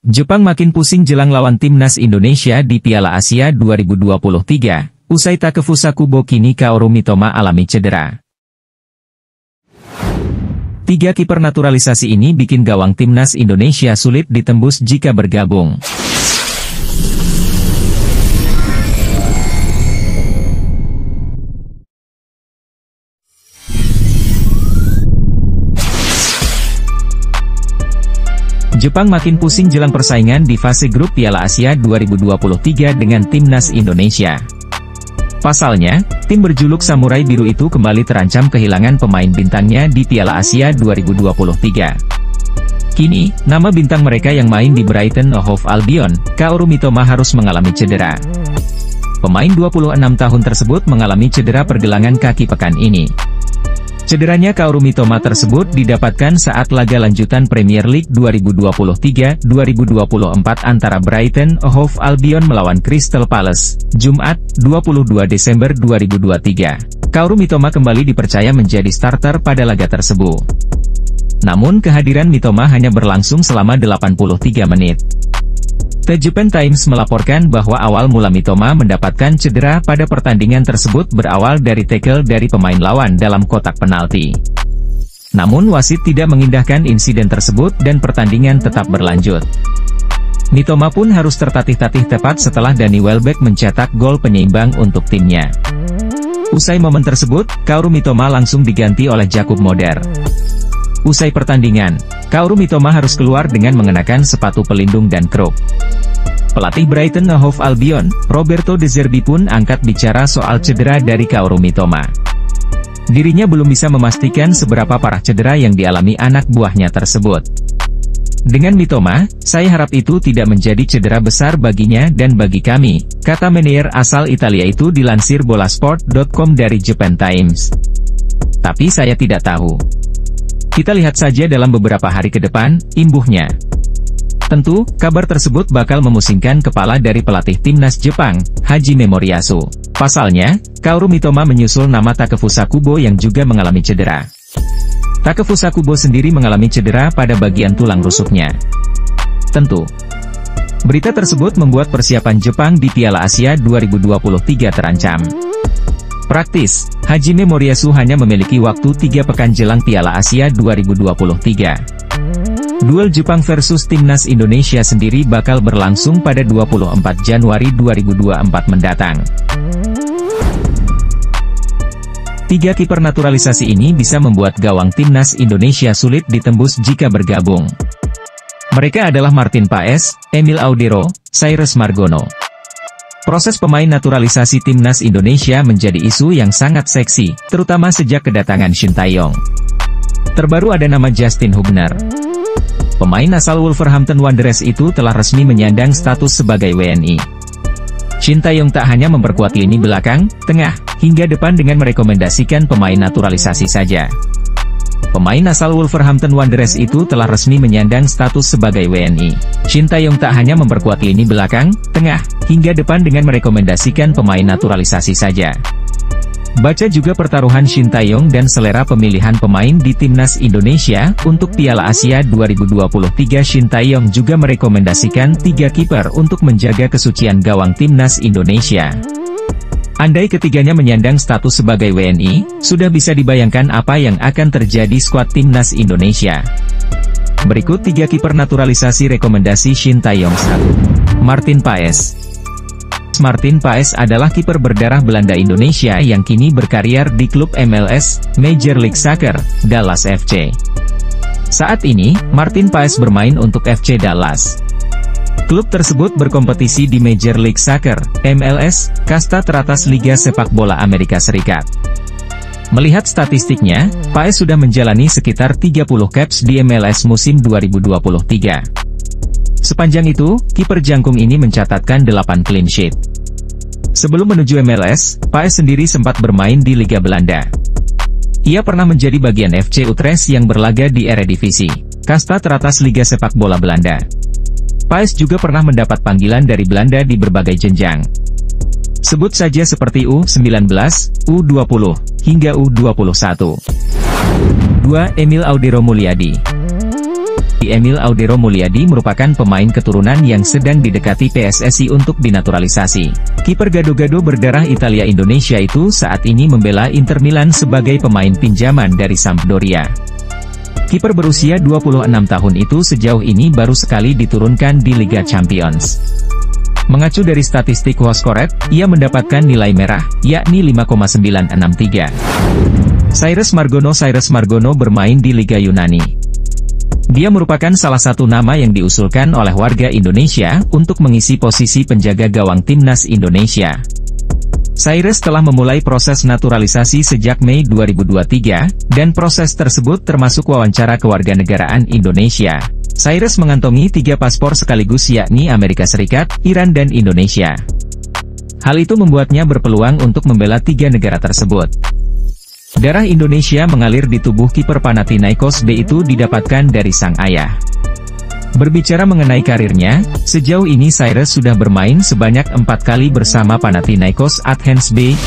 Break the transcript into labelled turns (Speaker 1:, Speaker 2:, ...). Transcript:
Speaker 1: Jepang makin pusing jelang lawan timnas Indonesia di Piala Asia 2023, usai Takefusa Kubo kini Kaoru Mitoma alami cedera. Tiga kiper naturalisasi ini bikin gawang timnas Indonesia sulit ditembus jika bergabung. Jepang makin pusing jelang persaingan di fase grup Piala Asia 2023 dengan timnas Indonesia. Pasalnya, tim berjuluk Samurai Biru itu kembali terancam kehilangan pemain bintangnya di Piala Asia 2023. Kini, nama bintang mereka yang main di Brighton & Hove Albion, Kaoru Mitoma harus mengalami cedera. Pemain 26 tahun tersebut mengalami cedera pergelangan kaki pekan ini. Cederanya Kaoru Mitoma tersebut didapatkan saat laga lanjutan Premier League 2023-2024 antara Brighton & Hove Albion melawan Crystal Palace, Jumat, 22 Desember 2023. Kaoru Mitoma kembali dipercaya menjadi starter pada laga tersebut. Namun kehadiran Mitoma hanya berlangsung selama 83 menit. The Japan Times melaporkan bahwa awal mula Mitoma mendapatkan cedera pada pertandingan tersebut berawal dari tackle dari pemain lawan dalam kotak penalti. Namun wasit tidak mengindahkan insiden tersebut dan pertandingan tetap berlanjut. Mitoma pun harus tertatih-tatih tepat setelah Danny Welbeck mencetak gol penyeimbang untuk timnya. Usai momen tersebut, Kaoru Mitoma langsung diganti oleh Jakub Moder. Usai pertandingan, Kaoru Mitoma harus keluar dengan mengenakan sepatu pelindung dan kruk. Pelatih Brighton & Hove Albion, Roberto De Zerbi pun angkat bicara soal cedera dari Kaoru Mitoma. Dirinya belum bisa memastikan seberapa parah cedera yang dialami anak buahnya tersebut. Dengan Mitoma, saya harap itu tidak menjadi cedera besar baginya dan bagi kami, kata manajer asal Italia itu dilansir bolasport.com dari Japan Times. Tapi saya tidak tahu. Kita lihat saja dalam beberapa hari ke depan, imbuhnya. Tentu, kabar tersebut bakal memusingkan kepala dari pelatih timnas Jepang, Hajime Moriyasu. Pasalnya, Kaoru Mitoma menyusul nama Takefusa Kubo yang juga mengalami cedera. Takefusa Kubo sendiri mengalami cedera pada bagian tulang rusuknya. Tentu, berita tersebut membuat persiapan Jepang di Piala Asia 2023 terancam. Praktis, Hajime Moriyasu hanya memiliki waktu 3 pekan jelang Piala Asia 2023. Duel Jepang versus Timnas Indonesia sendiri bakal berlangsung pada 24 Januari 2024 mendatang. Tiga kiper naturalisasi ini bisa membuat gawang Timnas Indonesia sulit ditembus jika bergabung. Mereka adalah Martin Paes, Emil Audero, Cyrus Margono. Proses pemain naturalisasi timnas Indonesia menjadi isu yang sangat seksi, terutama sejak kedatangan Shin Tae-yong. Terbaru ada nama Justin Hubner. Pemain asal Wolverhampton Wanderers itu telah resmi menyandang status sebagai WNI. Shin Tae-yong tak hanya memperkuat lini belakang, tengah, hingga depan dengan merekomendasikan pemain naturalisasi saja. Pemain asal Wolverhampton Wanderers itu telah resmi menyandang status sebagai WNI. Shin Tae-yong tak hanya memperkuat lini belakang, tengah, hingga depan dengan merekomendasikan pemain naturalisasi saja. Baca juga pertaruhan Shin Tae-yong dan selera pemilihan pemain di timnas Indonesia. Untuk Piala Asia 2023 Shin Tae-yong juga merekomendasikan 3 kiper untuk menjaga kesucian gawang timnas Indonesia. Andai ketiganya menyandang status sebagai WNI, sudah bisa dibayangkan apa yang akan terjadi skuad timnas Indonesia. Berikut 3 kiper naturalisasi rekomendasi Shin Tae-yong. 1. Martin Paes. Martin Paes adalah kiper berdarah Belanda Indonesia yang kini berkarier di klub MLS, Major League Soccer, Dallas FC. Saat ini, Martin Paes bermain untuk FC Dallas. Klub tersebut berkompetisi di Major League Soccer, MLS, kasta teratas Liga Sepak Bola Amerika Serikat. Melihat statistiknya, Paes sudah menjalani sekitar 30 caps di MLS musim 2023. Sepanjang itu, kiper jangkung ini mencatatkan 8 clean sheet. Sebelum menuju MLS, Paes sendiri sempat bermain di Liga Belanda. Ia pernah menjadi bagian FC Utrecht yang berlaga di Eredivisie, kasta teratas Liga Sepak Bola Belanda. Paes juga pernah mendapat panggilan dari Belanda di berbagai jenjang. Sebut saja seperti U19, U20, hingga U21. 2. Emil Audero Mulyadi. Emil Audero Mulyadi merupakan pemain keturunan yang sedang didekati PSSI untuk dinaturalisasi. Kiper gado-gado berdarah Italia Indonesia itu saat ini membela Inter Milan sebagai pemain pinjaman dari Sampdoria. Kiper berusia 26 tahun itu sejauh ini baru sekali diturunkan di Liga Champions. Mengacu dari statistik WhoScored, ia mendapatkan nilai merah, yakni 5,963. Cyrus Margono bermain di Liga Yunani. Dia merupakan salah satu nama yang diusulkan oleh warga Indonesia untuk mengisi posisi penjaga gawang timnas Indonesia. Cyrus telah memulai proses naturalisasi sejak Mei 2023, dan proses tersebut termasuk wawancara kewarganegaraan Indonesia. Cyrus mengantongi 3 paspor sekaligus yakni Amerika Serikat, Iran dan Indonesia. Hal itu membuatnya berpeluang untuk membela 3 negara tersebut. Darah Indonesia mengalir di tubuh kiper Panathinaikos B itu didapatkan dari sang ayah. Berbicara mengenai karirnya, sejauh ini Cyrus sudah bermain sebanyak 4 kali bersama Panathinaikos Athens B,